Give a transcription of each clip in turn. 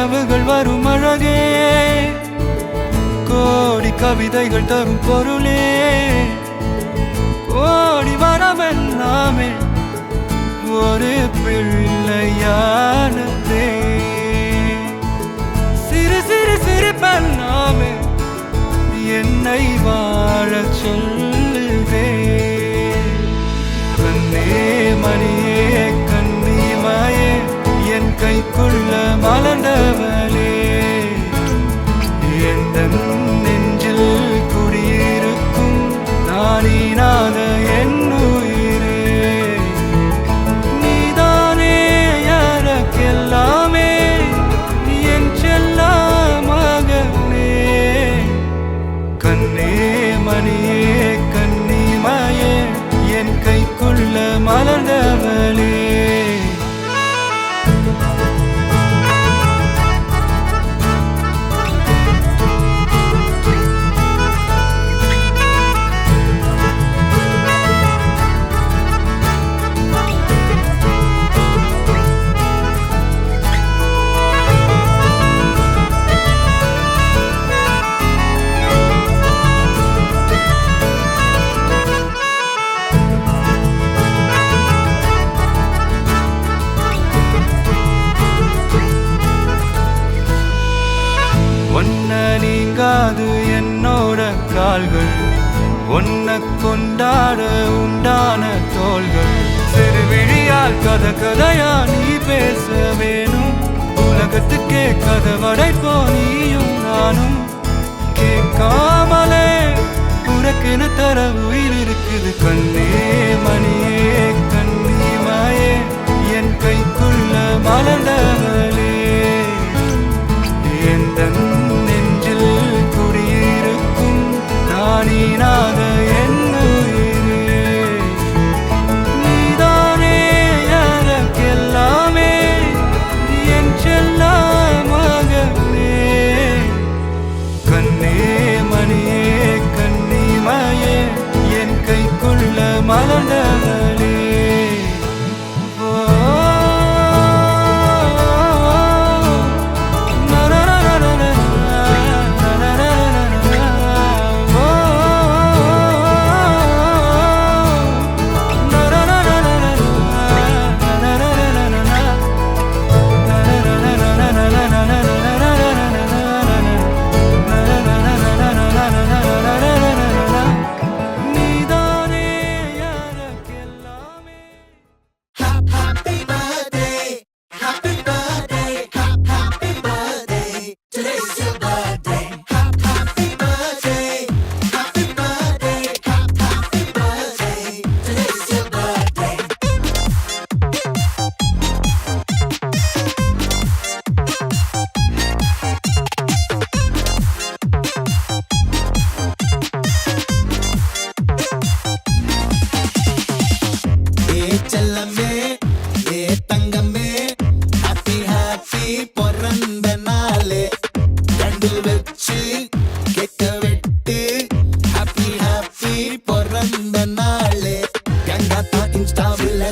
கனவுகள் வரும் அழகே, கோடி கவிதைகள் தரும் பொருளே, கோடி வரவெல்லாமே ஒரு பிள்ளையானதே. சிறு சிறு சிரிப்பெல்லாமே என்னை வாழச் சொல்லுதே. கண்ணே மணியே கண்ணிமாயே என் கைக்குள்ள மலர்ந்தவளே, எந்த நெஞ்சில் குடியிருக்கும் நானீனாத என் உயிரே. நீதானே எனக்கெல்லாமே, என் செல்ல மகனே. கண்ணே மணியே கண்ணிமாயே என் கைக்குள்ள மலர்ந்தவளே. நீங்காது என்னோட கால்கள், ஒன்ன கொண்டாட உண்டான தோள்கள். சிறு விழியால் கதை கதையா நீ பேச வேணும், உலகத்துக்கே கதை வடைப்போ நீயும் நானும். கேட்காமலே உனக்கென தர உயிர் இருக்குது. கண்ணே மணியே கண்ணிமாயே என் கைக்குள்ள மலர்ந்தவளே, எந்த நெஞ்சில் குடியிருக்கும் நானீனாத என் உயிரே. நீதானே எனக்கெல்லாமே, என் செல்ல மகனே. கண்ணே மணியே கண்ணிமாயே என் கைக்குள்ள மலர்ந்தவளே.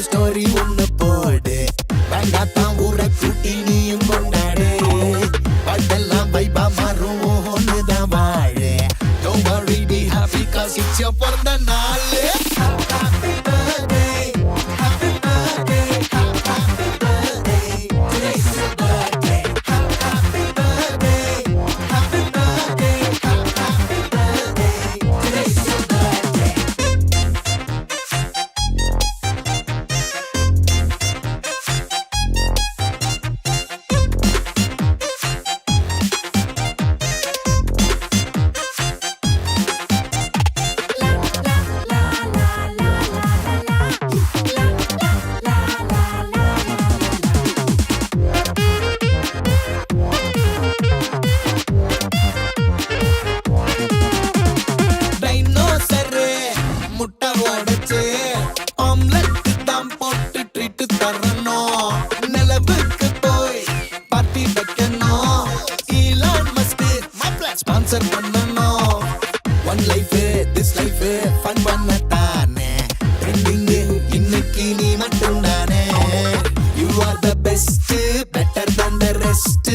ஸ்டோரி ஒண்ணு போடு, வேண்டாத்தான் ஊரை கூட்டி நீயும் கொண்டாடு. பாட்டெல்லாம் வைபா மாறும் ஒண்ணுதான் வாழு. Don't worry, be happy, cause it's your பிறந்த நாள். Happy birthday, happy birthday, happy birthday, today's your birthday. Happy birthday, happy birthday, happy birthday, today's your birthday. Sponsor பண்ணனும் one life this life fun பண்ணதானே trending இன்னைக்கு நீ மட்டும் தானே you are the best better than the rest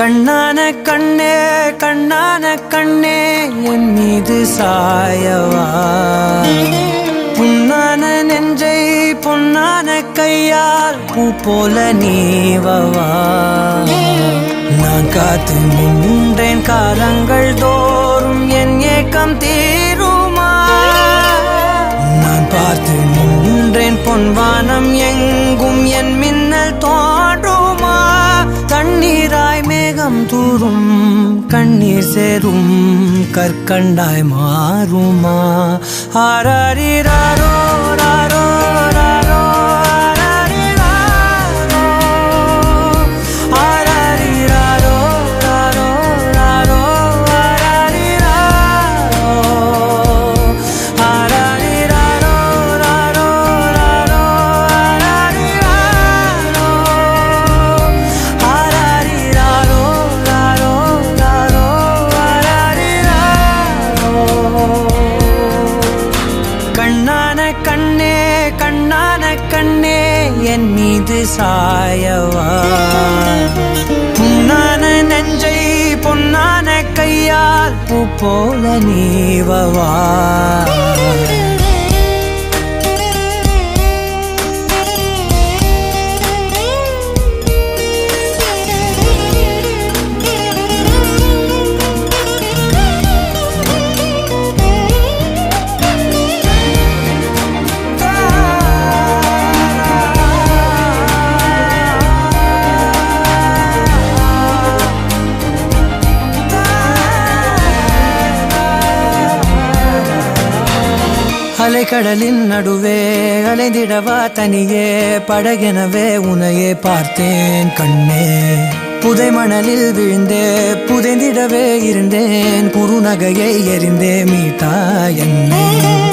கண்ணான கண்ணே கண்ணான கண்ணே என் மீது சாயவா புண்ணான நெஞ்சை பொன்னான கையால் பூ போல நீவவா நான் காத்து நின்றேன் காலங்கள் தோறும் என் ஏக்கம் தீருமா நான் பார்த்து நின்றேன் பொன்வானம் எங்கும் என் மின்னல் தோன்றுமா தண்ணீராய் மேகம் தூரும் கண்ணீர் சேரும் கற்கண்டாய் மாறுமா ஆராரிராரோ ராரோ ராரோ ஆராரிராரோ ராரோ ராரோ ஆராரிராரோ ராரோ ராரோ ஆராரிராரோ ராரோ ராரோ கண்ணான கண்ணே கண்ணான கண்ணே என் மீது சாயவா புண்ணான நெஞ்சை பொன்னான கையால் பூ போல நீவவா அலைக்கடலின் நடுவே அலைந்திடவா தனியே படகெனவே உனையே பார்த்தேன் கண்ணே புதை மணலில் விழுந்தே புதைந்திடவே இருந்தேன் குறுநகையை எறிந்தே மீட்டா என்னை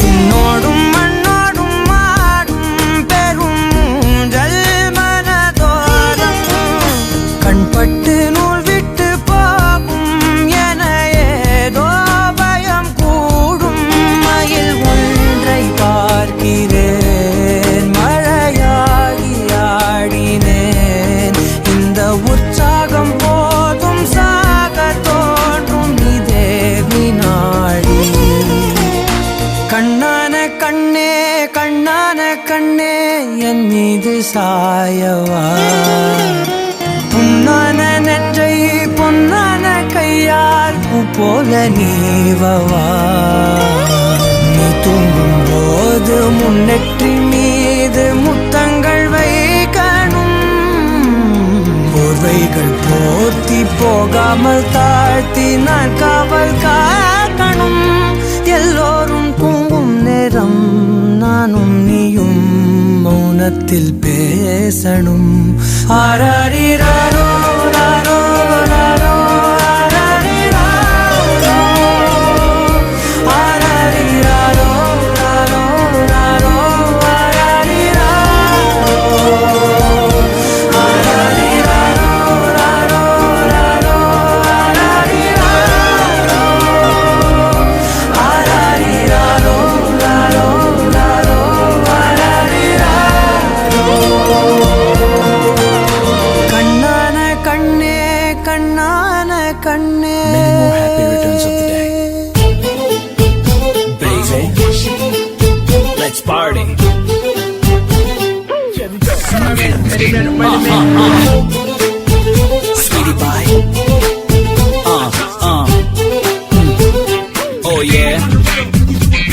உன்னோடும் மண்ணோடும் மாடும் பெரும் ஊஞ்சல் மனதோரம் கண்பட்டு நூல் விட்டு போகும் என ஏதோ பயம் கூடும் மயில் பார்க்கிறேன் மழையாகி ஆடினேன் இந்த உற்சாகம் போதும் சாக தோன்றும் இதே வினாடி கண்ணான கண்ணே கண்ணான கண்ணே என் மீது சாயவா புண்ணான நெஞ்சை பொன்னான கையால் பூ போல நீவவா நீ தூங்கும் போது முன்னெற்றி மீது முத்தங்கள் வைக்கணும் போர்வைகள் போர்த்தி போகாமல் தாழ்த்தி நான் காவல் காக்கணும் எல்லோரும் தூங்கும் நேரம் நானும் நீயும் மௌனத்தில் பேசணும் ஆராரிராரோ ராரோ ராரோ Sweetie pie. Oh yeah.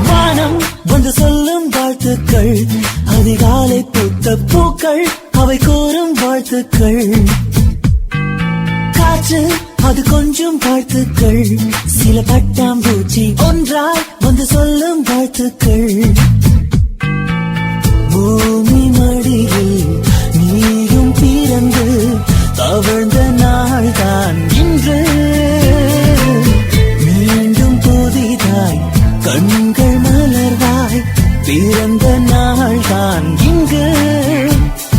வானம் வந்து சொல்லும் வாழ்த்துக்கள் அதிகாலை பூத்த பூக்கள் அவை கூறும் வாழ்த்துக்கள் காற்று அது கொஞ்சம் வாழ்த்துக்கள் சில பட்டாம்பூச்சி ஒன்றாய் வந்து சொல்லும் வாழ்த்துக்கள் பூமி மடியில் நீயும் பிறந்து தவழ்ந்த நாள்தான் இன்று மீண்டும் புதிதாய் கண்கள் மலர்வாய் பிறந்த நாள்தான் இங்கு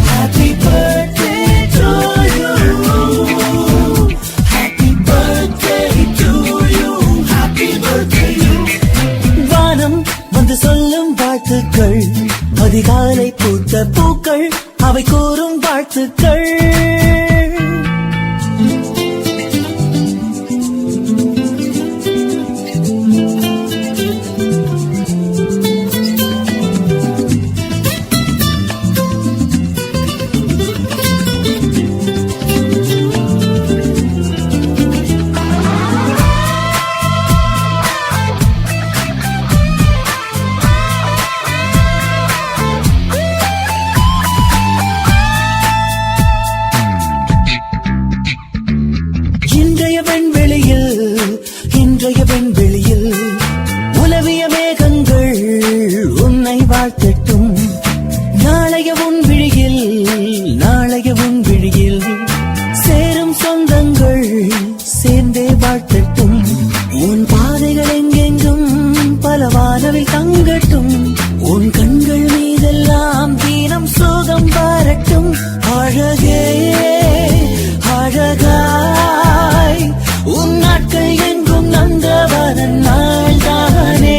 Happy birthday to you Happy birthday to you Happy birthday வானம் வந்து சொல்லும் வாழ்த்துக்கள் அதிகாலை பூத்த பூக்கள் அவை கூறும் வாழ்த்துக்கள். இன்றைய விண்வெளியில் உலவிய மேகங்கள் உன்னை வாழ்த்தட்டும். நாளைய உன் விழியில் சேரும் சொந்தங்கள் சேர்ந்தே வாழ்த்தட்டும். உன் பாதைகள் எங்கெங்கும் பல வானவில் தங்கட்டும். உன் கண்கள் மீதெல்லாம் தீனம் சோகம் பாரட்டும். அழகே அழகாய் உன் நாட்கள் எங்கும் நந்தவனன் நாள்தானே.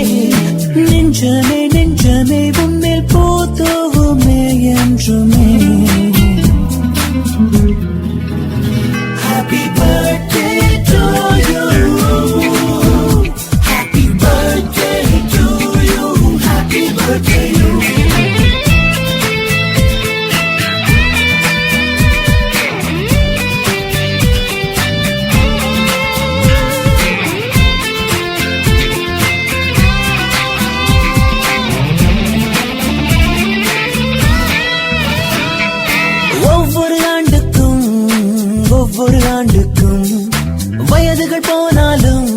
நெஞ்சமே நெஞ்சமே உன்மேல் பூத்துவுமே என்றுமே. Happy birthday to you. Happy birthday to you. Happy birthday to you. ஒவ்வொரு ஆண்டுக்கும் வயதுகள் போனாலும்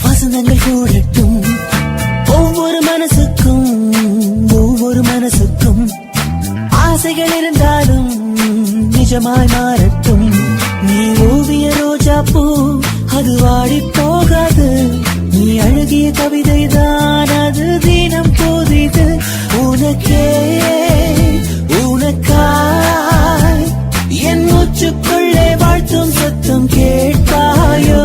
வசந்தங்கள் கூடட்டும். ஒவ்வொரு மனசுக்கும் ஆசைகள் இருந்தாலும் நிஜமாய் மாறட்டும். நீ ஓவிய ரோஜா பூ அது வாடி போகாது. நீ அழகிய கவிதை தான் அது தினம் போதிது. உனக்கே உனக்காய் என் மூச்சுக்குள்ளே வாழ்த்தும் சத்தம் கேட்பாயோ.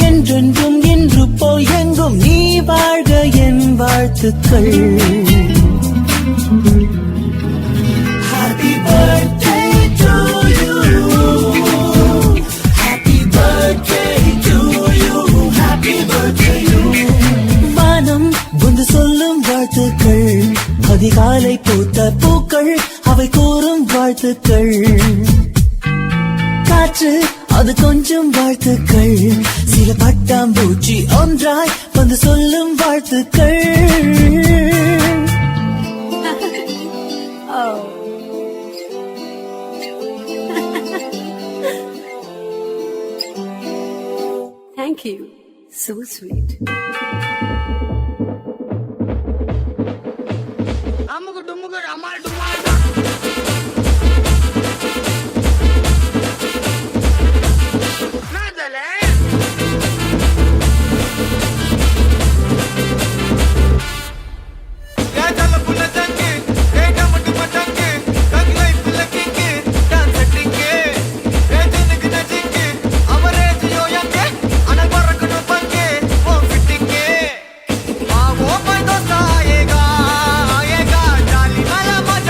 என்றென்றும் என்று போய் எங்கும் நீ வாழ்க என் வாழ்த்துக்கள். Happy birthday to you. Happy birthday to you. Happy birthday to you. வானம் வந்து சொல்லும் வாழ்த்துக்கள். அதிகாலை பூத்த பூக்கள் அவை கூறும் வாழ்த்துக்கள். காற்று அது கொஞ்சம் வாழ்த்துக்கள். சில பட்டாம்பூச்சி ஒன்றாய் வந்து சொல்லும் வாழ்த்துக்கள். Oh. Thank you. So sweet.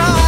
वो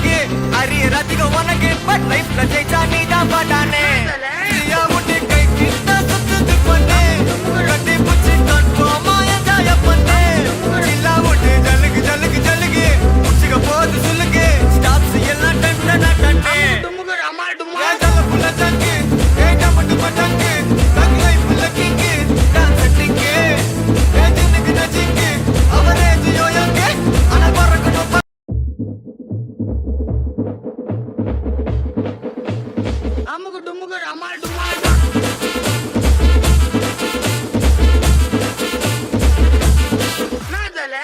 ஜனக்கு அரியர் அதிகம் உனக்கு பட் லைஃப்ல ஜெயிச்சா நீ தான் பாட்டானே முட்டி கை கிட்ட சுத்துது பண்ணு கட்டி புச்சி கட்போமா என்ஜாய பண்ணு இல்லா முட்டு ஜல்லுக்கு ஜல்லுக்கு ஜல்லுக்கு முடிச்சுக்க போது சொல்லுக்கு ஸ்டாப்ஸ் எல்லாம் டைம் நான் கண்ணே ஜல்ல புள்ள ஜங்கு ஏட்டா மட்டும் பட்டங்கு தங் லைஃப்ல கிங்கு டான்ஸ் செட்டிங்கு ஏஜனுக்கு நச்சிங்கு அவரே ஜியோயங்கு ஆனா பறக்கணும் அமுக்கு டுமுக்கு அமால் டுமால் ஜல்ல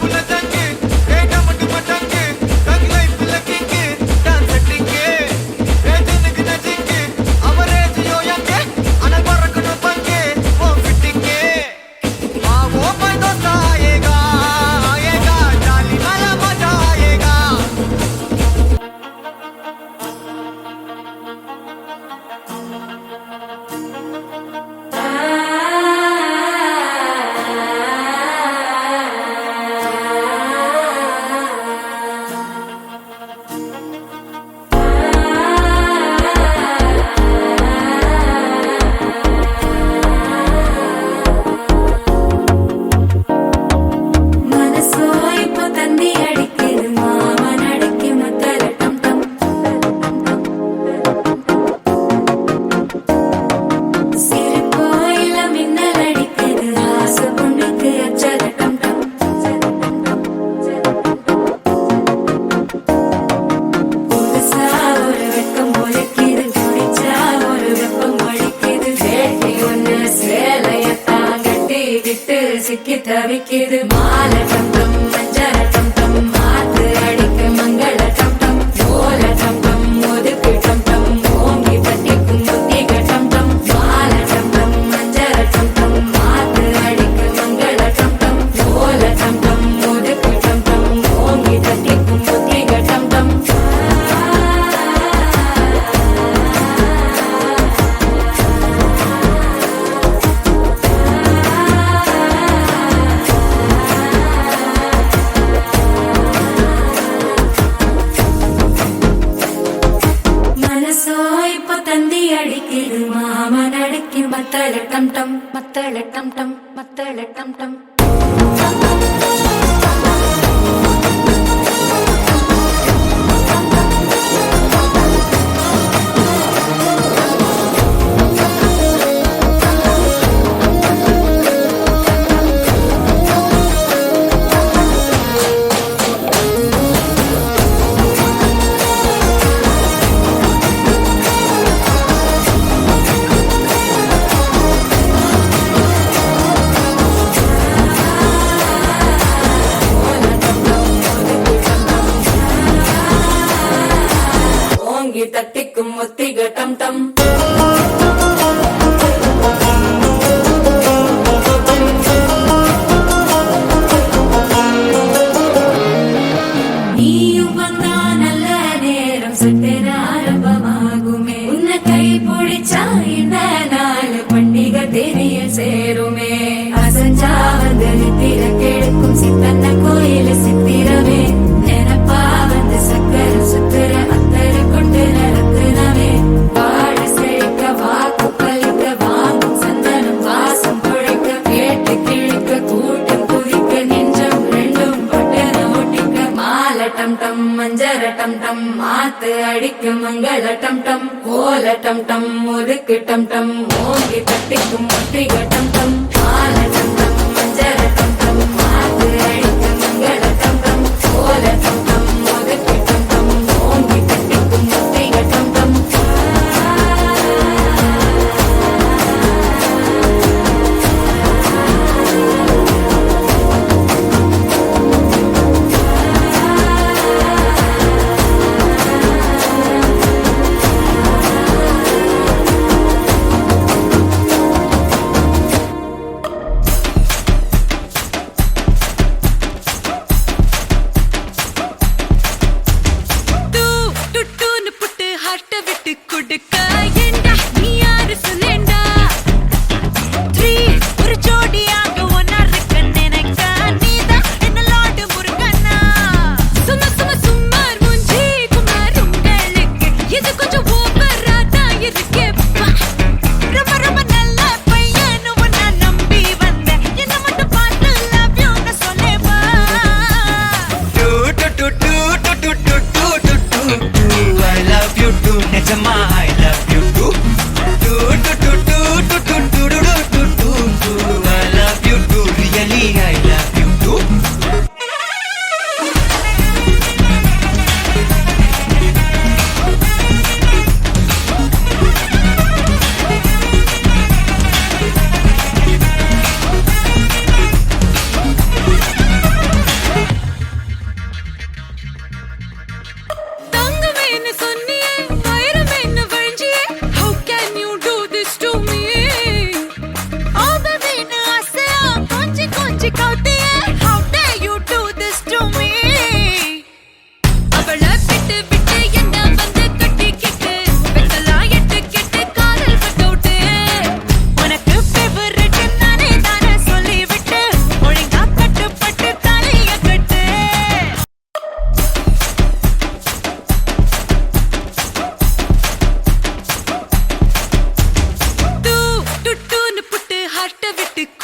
புள்ள ஜங்கு ஏட்டா மட்டும் பட்டங்கு தங் லைஃப்ல கிங்கு டான்ஸ் செட்டிங்கு ஏஜனுக்கு நச்சிங்கு அவரே ஜியோயங்கு ஆனா பறக்கணும் பங்கு ஓ ஃபிட்டிங்கு वो दोस्त आएगा आएगा जाली वाला मजा आएगा மனசோ இப்போ தந்தி அடிக்குது மாமன் அடிக்கு மத்தல டம் டம் சிரிப்போ இல்ல மின்னல் அடிக்குது ஆசை பொண்ணுக்கு அச்சல டம் டம் புதுசா ஒரு வெக்கம் ஒலிக்குது குடிச்சா ஒரு வெப்பம் ஒழிக்குது வேட்டி ஒண்ணு சேலையத்தான் கட்டி விட்டு சிக்கி தவிக்குது மாலை டம் டம் மஞ்சள டம் டம் மாத்து அடிக்க மங்கள டம் டம் ஓல டம் டம் ஒதுக்கு டம் டம் ஓங்கி தட்டிக்கும் புத்திக டம் டம் மாலை டம் டம் மஞ்சள டம் டம் மாத்து அடிக்க மங்கள டம் டம் ஓல டம் டம் ஒதுக்கு டம் டம் ஓங்கி தட்டிக்கும் புத்திக டம் டம் மனசோ இப்போ தந்தி அடிக்குது மாமன் அடிக்கு மத்தள டம் டம் மத்தள டம் டம் மத்தள டம் டம் ஓங்கி தட்டிக்கும் ஒத்திக டம் டம் நீயும் வந்தா நல்ல நேரம் சட்டென ஆரம்பமாகுமே உன்னை கை பிடிச்சா இந்த நாள் பண்டிகை தெரிய சேருமே அசஞ்சா வந்து நித்திர கெடுக்கும் சித்தன்ன கோயில சித்திரமே நினப்பா வந்து சக்கர சுத்துற அத்தர கொண்டு நடத்துனவே வாழ செழிக்க வாக்கு பலிக்க வாங்கும் சந்தனம் வாசம் குழைக்க கேட்டு கிழிக்க கூட்டம் குதிக்க நெஞ்சம் ரெண்டும் பட்டன ஒட்டிக்க மாலை டம் டம் மஞ்சர டம் டம் மாத்து அடிக்க மங்கள டம் டம் ஓல டம் டம் ஒதுக்கு டம் டம் ஓங்கி தட்டிக்கும் ஒற்றிக டம் டம் மாலை டம் டம் மஞ்சர டம் டம் மாத்து அடிக்க மங்கள டம் டம் ஓல டம் டம் ஒதுக்கு டம் டம் ஓங்கி தட்டிக்கும் ஒற்றிக டம் டம்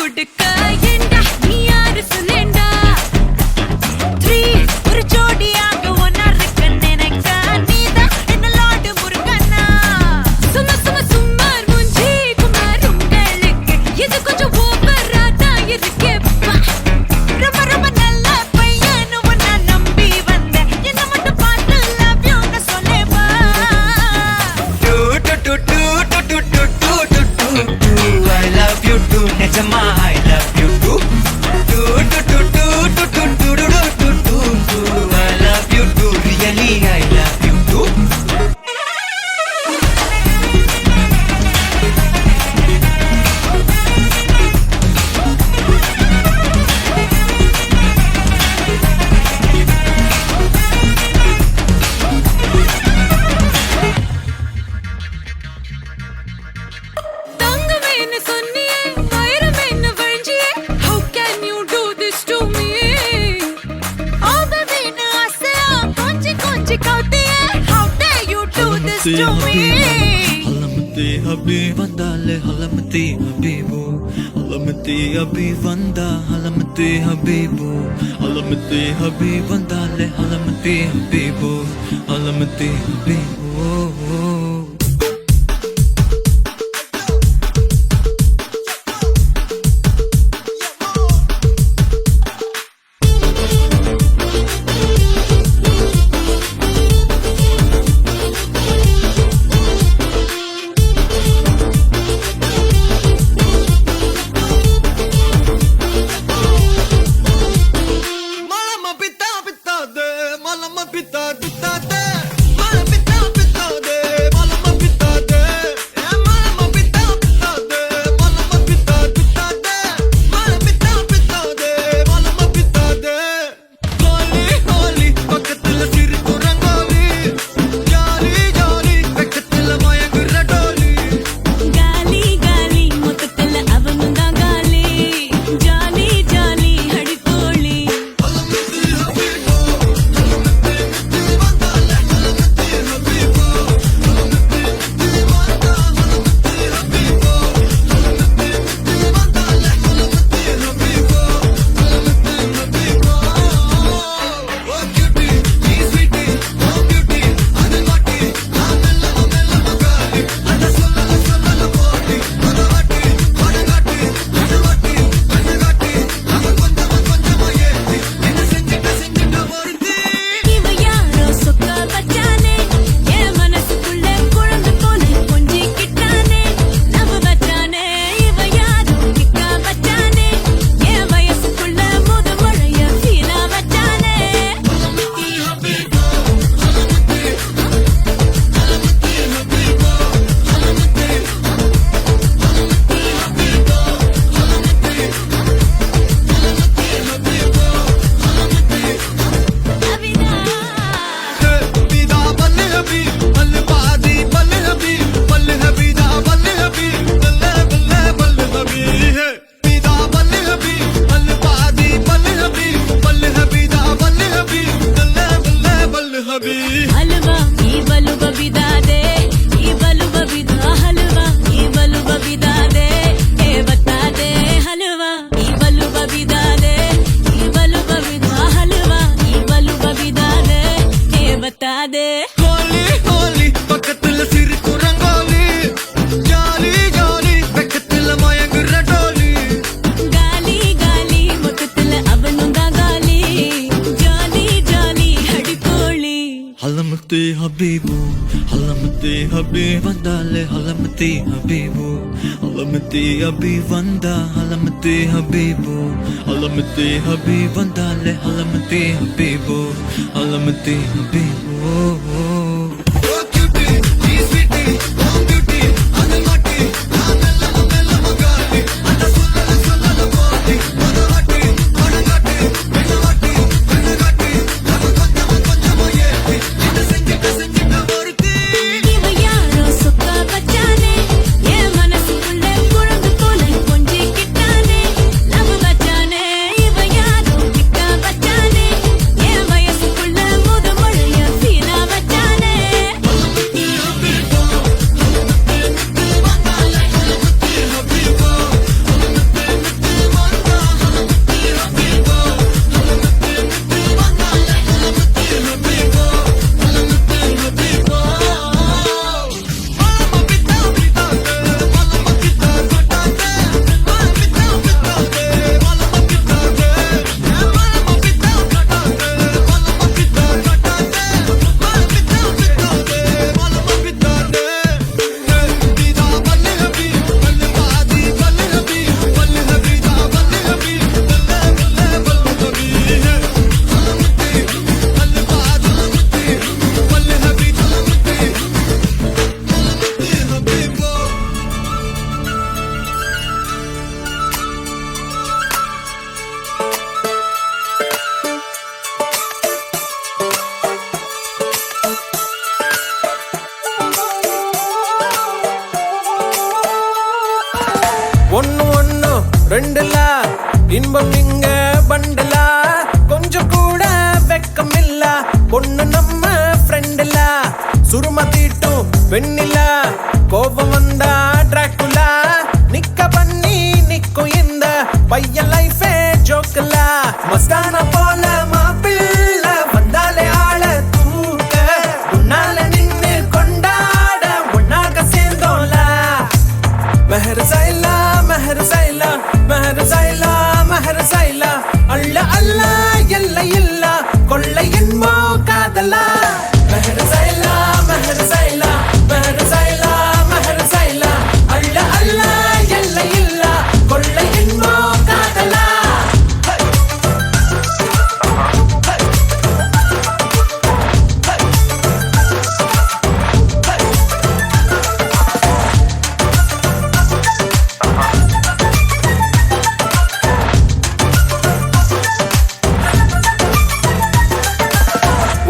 கொடுக்க ஏண்டா நீ யாரு சொல்லேண்டா 3 ஒரு ஜோடியாக ஒன்னா இருக்க நினைக்க நீதான் என்ன லாடு முருகனா சும்மா சும்மா சும்மார் மூஞ்சி குமார் உங்களுக்கு இது கொஞ்சம் ஓவரா தான் இருக்கேப்பா ரொம்ப ரொம்ப நல்ல பையன் உன்னை நம்பி வந்தேன் என்ன மட்டும் பார்த்து love you ன்னு சொல்லேப்பா I love you too, நிஜமா I love you too. I love you too, really I love you too. தங்கமேன்னு சொன்னியே வைரமேன்னு வழிஞ்சியே how can you do this to me ஆபவேன்னு ஆசையா கொஞ்சி கொஞ்சி கவுத்தியே how dare you do this to me ஹலமதி ஹபி வந்தாலே ஹலமதி ஹபீபு ஹலமதி ஹபி வந்தா ஹலமதி ஹபீபு ஹலமதி ஹபி வந்தாலே ஹலமதி Habib ஹலமதி Habib Malama pita pita de, malama pita pita de, malama pita pita de, malama pita de, malama pita pita de, malama pita pita de, malama pita pita de, malama pita de. Holi holi, பக்கத்துல சிரிப்பு rangoli, jolly jolly, பக்கத்துல மயங்குற டோலி. காலி காலி மொத்தத்துல அவனும் தான் காலி jolly jolly அடிப்போலி இவ யாரோ சொக்க வச்சானே என் மனசுக்குள்ள குழந்தை போல கொஞ்சிக்கிட்டானே நவ வச்சானே இவ யாரோ கிக்க வச்சானே என் வயசுக்குள்ள முத மழைய ஃபீலா வச்சானே Bida bal habi, bal baadi bal habi, bal habi da bal habi, bal bal bal habi hai. Bida bal habi, bal baadi bal habi, bal habi da bal habi, bal bal habi. हलवा ई बलु बबिदा दे ई बलु बबिदा हलवा ई बलु बबिदा दे ए बता दे हलवा ई बलु बबिदा दे ई बलु बबिदा हलवा ई बलु बबिदा दे ए बता दे Holi holi, பக்கத்துல சிரிப்பு rangoli, jolly jolly, பக்கத்துல மயங்குற டோலி. गाली गाली மொத்தத்துல அவனும் தான் காலி ஜாலி ஜாலி அடிப்போலி ஹலமதி ஹபீபு ஹலமதி ஹபி வந்தாலே ஹலமதி ஹபீபு ஹலமதி ஹபி வந்தா ஹலமதி ஹபீபு ஹலமதி ஹபி வந்தாலே ஹலமதி ஹபீபு ஹலமதி ஹபீபு இவ யாரோ சொக்க வச்சானே என் மனசுக்குள்ள குழந்தை போல கொஞ்சிக்கிட்டானே லவ் வச்சானே இவ யாரோ கிக்க வச்சானே என் வயசுக்குள்ள முத மழைய ஃபீலா வச்சானே இன்பம் இங்க பண்டலா கொஞ்சம் கூட வெக்கம் இல்ல பொண்ணு நம்ம ஃப்ரெண்ட்ல சுரும தீட்டும் வெண்ணில கோபம் வந்தா டிராக்குலா நிக்க பண்ணி நிக்கும் இந்த பையன் லைஃபே ஜோக்கல மஸ்தான போல மாப்பிள்ள வந்தாலே ஆள தூக்க உன்னால நின்னு கொண்டாட ஒன்னாக சேர்ந்தோல மெஹர் சைலா மெஹர் சைலா மெஹர் சைலா மெஹர் சைலா அல்ல அல்ல எல்ல இல்ல கொள்ளை என்போ காதலா மெஹர் சைலா மெஹர் சைலா மெஹர் சைலா மெஹர் சைலா அல்ல அல்ல எல்ல இல்ல கொள்ளை என்போ காதலா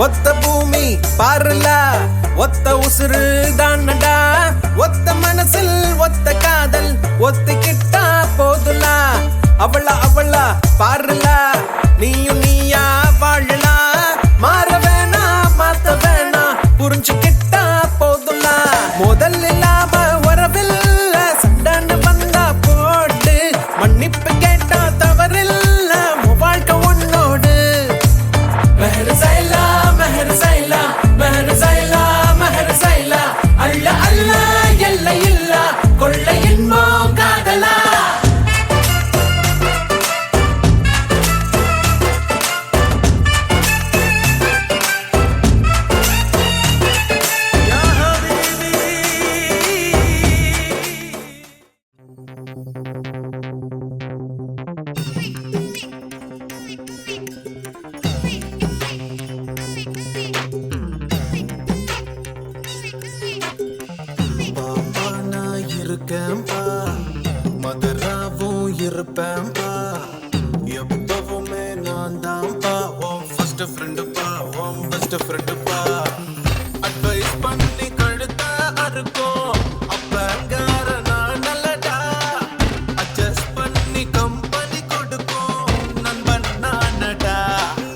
ஒத்த பூமி பாருல ஒத்த உசுறு தானடா ஒத்த மனசில் ஒத்த காதல் ஒத்திக்கிட்டா போதுலா அவளா பாருல நீயும் நீயா வாழலாம் மாற வேணா மாத்த வேணா புரிஞ்சுக்கிட்டா போதுலா முதல் இல்லாம வரவில்ல சண்டாண்டு வந்தா போட்டு மன்னிப்பு கேட்டா தவறில்ல வாழ்க்கை உன்னோடு மெஹர் சைலா மெஹர் சைலா மெஹர் சைலா மெஹர் சைலா அல்ல அல்ல எல்ல இல்ல கொள்ளை என்போ காதலா பாப்பா நான் இருக்கேன்பா மதராவும் இருப்பேன்பா எப்பவுமே நான் தான்ப்பா உன் ஃபர்ஸ்ட் ஃப்ரெண்டுப்பா உன் பெஸ்ட் ஃப்ரெண்டுப்பா அட்வைஸ் பண்ணி கழுத்த அறுக்கும் அப்பங்கார நான் நல்லடா அட்ஜஸ்ட் பண்ணி கம்பெனி கொடுக்கும் நண்பன் நானடா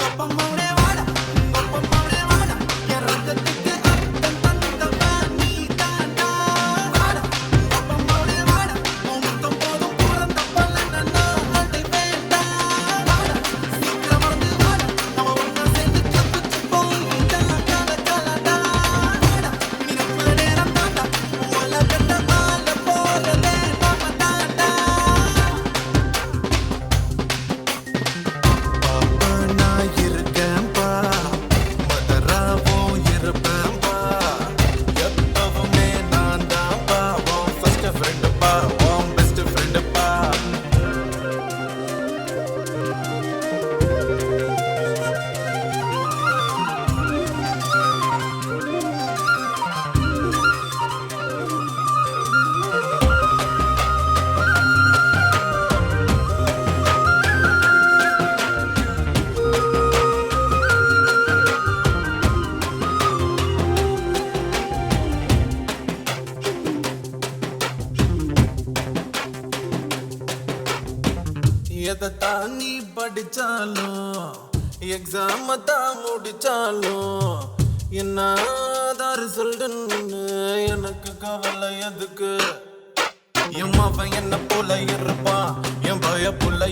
ஒப்பமாவே வாடா என் ரத்தத்துக்கு அர்த்தம் தந்தவா நீ தாண்டா வாடா ஒப்பமாவே வாடா உன் முத்தம் போதும் பிறந்த பலனா அதை வேண்டாம் வாடா சீக்கிரம் வந்து வாடா நம்ம ஒண்ணா சேர்ந்து தப்பிச்சு போயிட்டா கலடா வாடா மினப்ப நேரம் தாண்டா உலகத்தை மால போறதே நம்ம தாண்டா பாப்பா நான் இருக்கேன்பா மதராவும் இருப்பேன்பா எப்பவுமே நான் தான்ப்பா உன் ஃபர்ஸ்ட் ஃப்ரெண்டுப்பா உன் பெஸ்ட் ஃப்ரெண்டுப்பா எதைத்தான் நீ படிச்சாலும் எக்ஸாம தான் முடிச்சாலும் என்ன ரிசல்ட்னு எனக்கு கவலை எதுக்கு என் மவன் என்ன போல இருப்பான் என் பய புள்ள